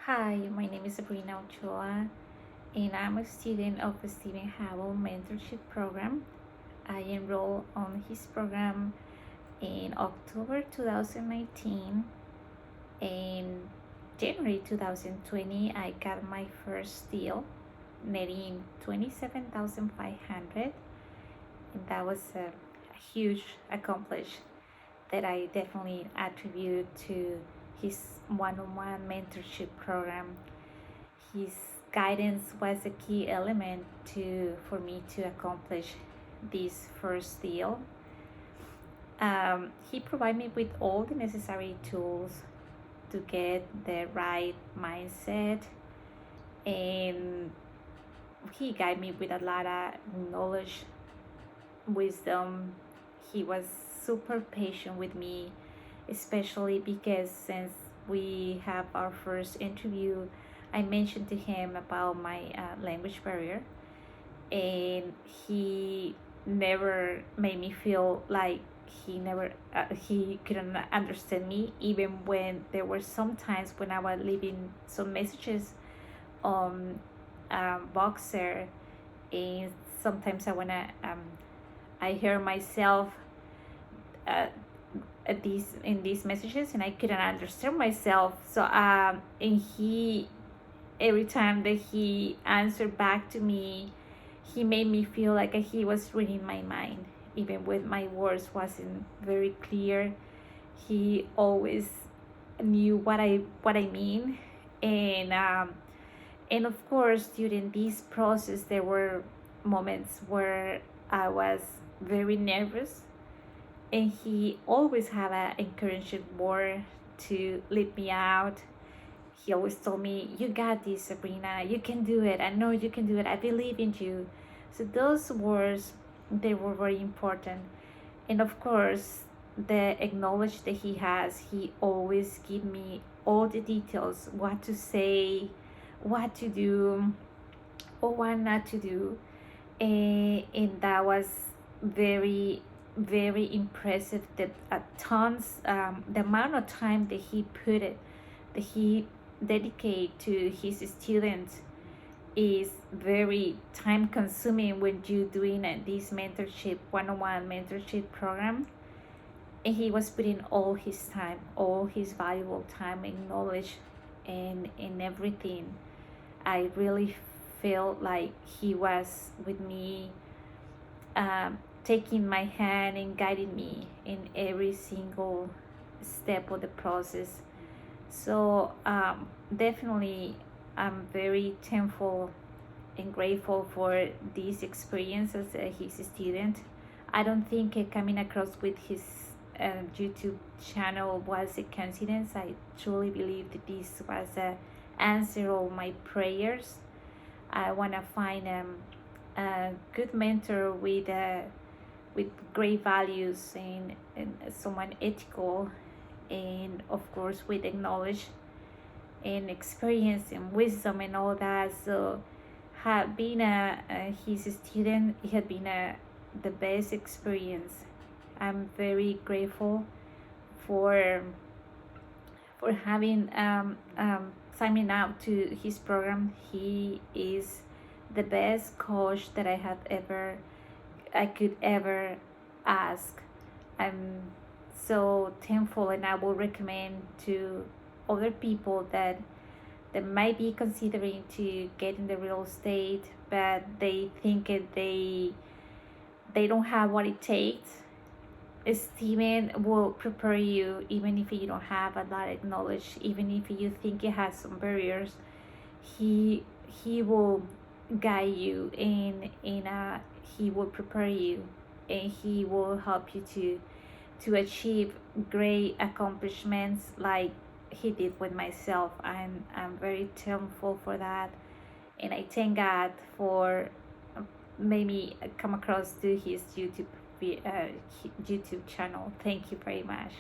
Hi, my name is Sabrina, and I'm a student of the Stephen Howell mentorship program. I enrolled on his program in October 2019. In January 2020, I got my first deal, netting 27,500, and that was a huge accomplishment that I definitely attribute to his one-on-one mentorship program. His guidance was a key element for me to accomplish this first deal. He provided me with all the necessary tools to get the right mindset, and he guided me with a lot of knowledge, wisdom. He was super patient with me, especially because since we have our first interview, I mentioned to him about my language barrier, and he never made me feel like he couldn't understand me, even when there were some times when I was leaving some messages on Boxer, and sometimes I hear myself uh, in these messages, and I couldn't understand myself. So and he every time that he answered back to me, he made me feel like he was reading my mind, even when my words wasn't very clear. He always knew what I mean, and of course during this process there were moments where I was very nervous, and he always had an encouraging word to lead me out. He always told me, "You got this, Sabrina. You can do it. I know you can do it. I believe in you." So those words, they were very important. And of course, the acknowledge that he has, he always give me all the details, what to say, what to do, or what not to do. And that was very very impressive, that tons the amount of time that he put it, that he dedicate to his students, is very time consuming when you doing this mentorship one-on-one mentorship program. And he was putting all his time, all his valuable time and knowledge, and in everything. I really felt like he was with me, taking my hand and guiding me in every single step of the process. So definitely, I'm very thankful and grateful for this experience as his student. I don't think coming across with his YouTube channel was a coincidence. I truly believe that this was a answer of my prayers. I want to find a good mentor with great values, and someone ethical, and of course with knowledge and experience and wisdom and all that. So had been his student, it had been the best experience. I'm very grateful for having signing up to his program. He is the best coach that I could ever ask. I'm so thankful, and I will recommend to other people that might be considering to get in the real estate, but they think they don't have what it takes. Steven will prepare you, even if you don't have a lot of knowledge, even if you think it has some barriers. He will guide you, and he will prepare you, and he will help you to achieve great accomplishments like he did with myself. I'm very thankful for that, and I thank God for maybe come across to his YouTube channel. Thank you very much.